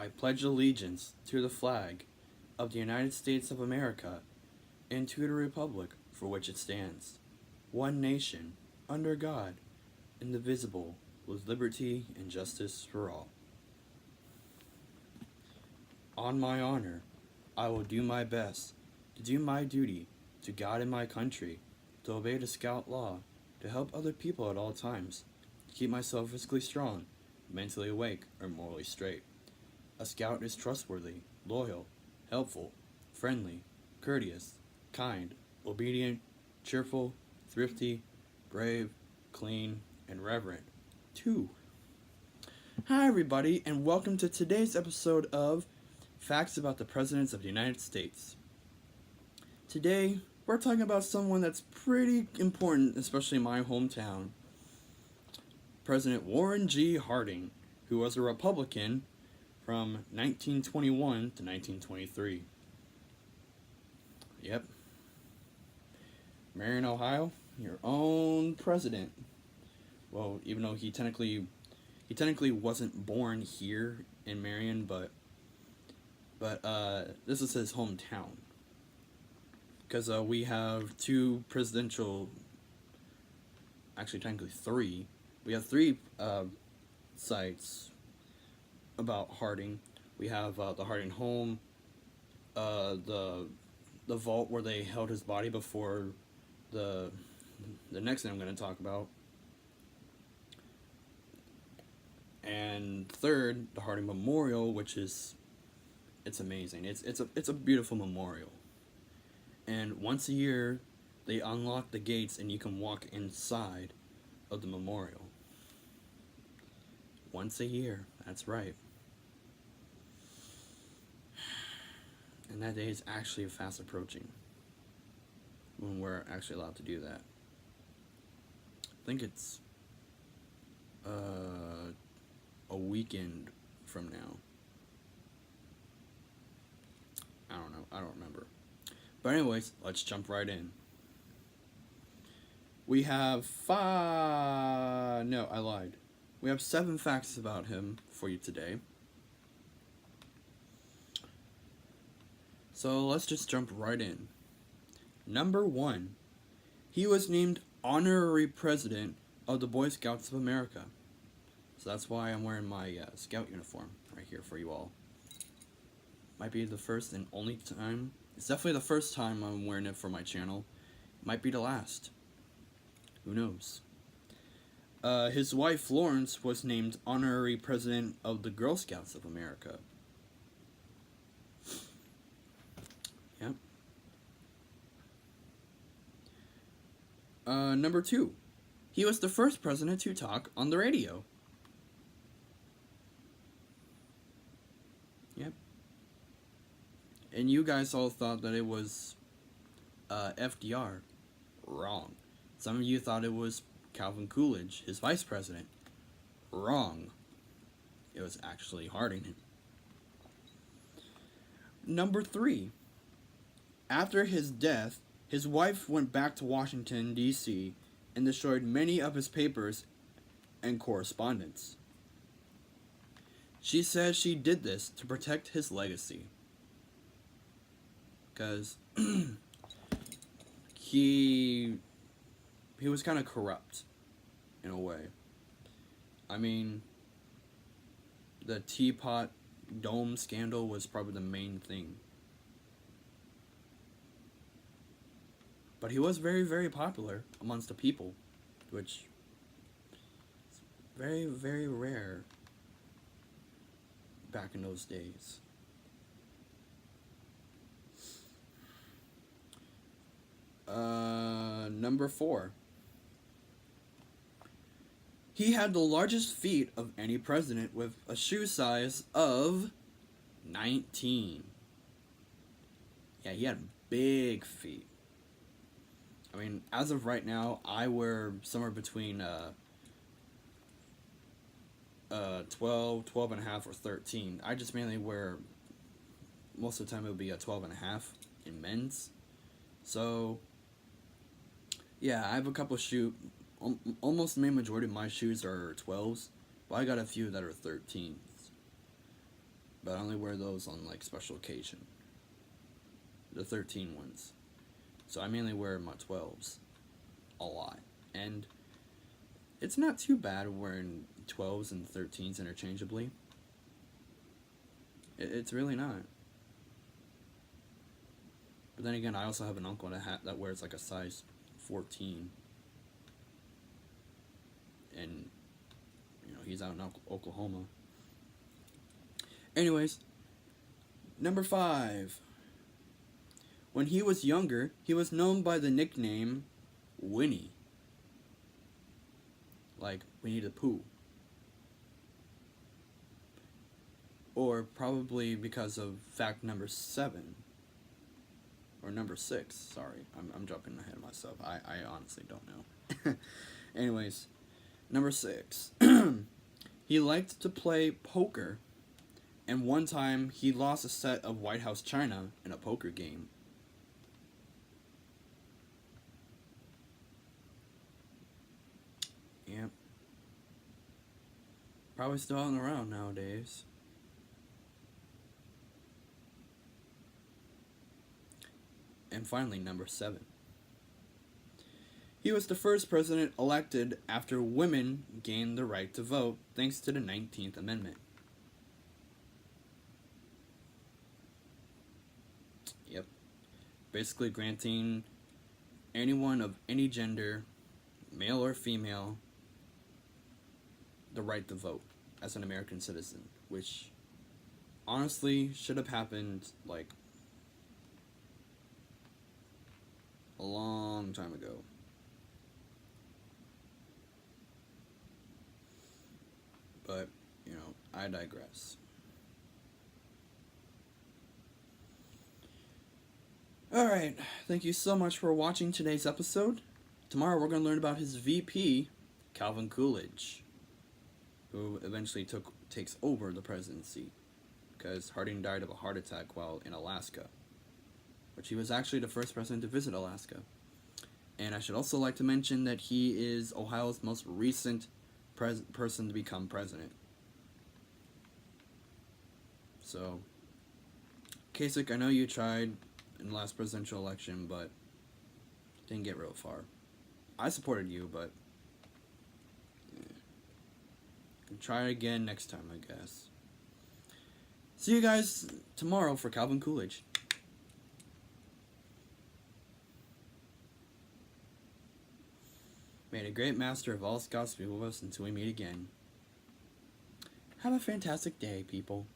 I pledge allegiance to the flag of the United States of America and to the republic for which it stands, one nation, under God, indivisible, with liberty and justice for all. On my honor, I will do my best to do my duty to God and my country, to obey the Scout law, to help other people at all times, to keep myself physically strong, mentally awake, or morally straight. A Scout is trustworthy, loyal, helpful, friendly, courteous, kind, obedient, cheerful, thrifty, brave, clean, and reverent. 2. Hi everybody, and welcome to today's episode of Facts About the Presidents of the United States. Today, we're talking about someone that's pretty important, especially in my hometown. President Warren G. Harding, who was a Republican from 1921 to 1923. Yep. Marion, Ohio, your own president. Well, even though he technically wasn't born here in Marion, but this is his hometown. Because we have two presidential, actually technically three. We have three sites about Harding. We have the Harding home, the vault where they held his body before the next thing I'm going to talk about, and third, the Harding Memorial, which is it's amazing. It's a beautiful memorial, and once a year they unlock the gates and you can walk inside of the memorial. Once a year, that's right. And that day is actually fast approaching when we're actually allowed to do that. I think it's a weekend from now. I don't know. I don't remember. But anyways, let's jump right in. We have No, I lied. We have 7 facts about him for you today. So let's just jump right in. Number 1. He was named Honorary President of the Boy Scouts of America. So that's why I'm wearing my Scout uniform right here for you all. Might be the first and only time. It's definitely the first time I'm wearing it for my channel. Might be the last. Who knows? His wife Florence was named Honorary President of the Girl Scouts of America. Yep. Number 2. He was the first president to talk on the radio. Yep. And you guys all thought that it was FDR. Wrong. Some of you thought it was Calvin Coolidge, his vice president. Wrong. It was actually Harding. Number 3. After his death, his wife went back to Washington, D.C., and destroyed many of his papers and correspondence. She says she did this to protect his legacy. Because he was kind of corrupt, in a way. I mean, the Teapot Dome scandal was probably the main thing. But he was very, very popular amongst the people, which is very, very rare back in those days. Number 4. He had the largest feet of any president with a shoe size of 19. Yeah, he had big feet. I mean, as of right now, I wear somewhere between 12 and a half, or 13. I just mainly wear, most of the time it would be a 12 and a half in men's. So, yeah, I have a couple almost the main majority of my shoes are 12s, but I got a few that are 13s. but I only wear those on like special occasion. The 13 ones. So I mainly wear my 12s a lot. And it's not too bad wearing 12s and 13s interchangeably. It's really not. But then again, I also have an uncle that wears like a size 14. And, he's out in Oklahoma. Anyways, number 5. When he was younger, he was known by the nickname Winnie. Like Winnie the Pooh. Or probably because of fact number 7. Or number 6, sorry. I'm jumping ahead of myself. I honestly don't know. Anyways, number 6. He liked to play poker. And one time, he lost a set of White House china in a poker game. Yep. Probably still out and around nowadays. And finally, number 7. He was the first president elected after women gained the right to vote thanks to the 19th Amendment. Yep. Basically granting anyone of any gender, male or female, the right to vote as an American citizen, which honestly should have happened like a long time ago. But, I digress. Alright, thank you so much for watching today's episode. Tomorrow we're going to learn about his VP, Calvin Coolidge, who eventually takes over the presidency, because Harding died of a heart attack while in Alaska, which he was actually the first president to visit Alaska. And I should also like to mention that he is Ohio's most recent person to become president. So, Kasich, I know you tried in the last presidential election, but didn't get real far. I supported you, but try it again next time, I guess. See you guys tomorrow for Calvin Coolidge. May the great master of all Scots be with us until we meet again. Have a fantastic day, people.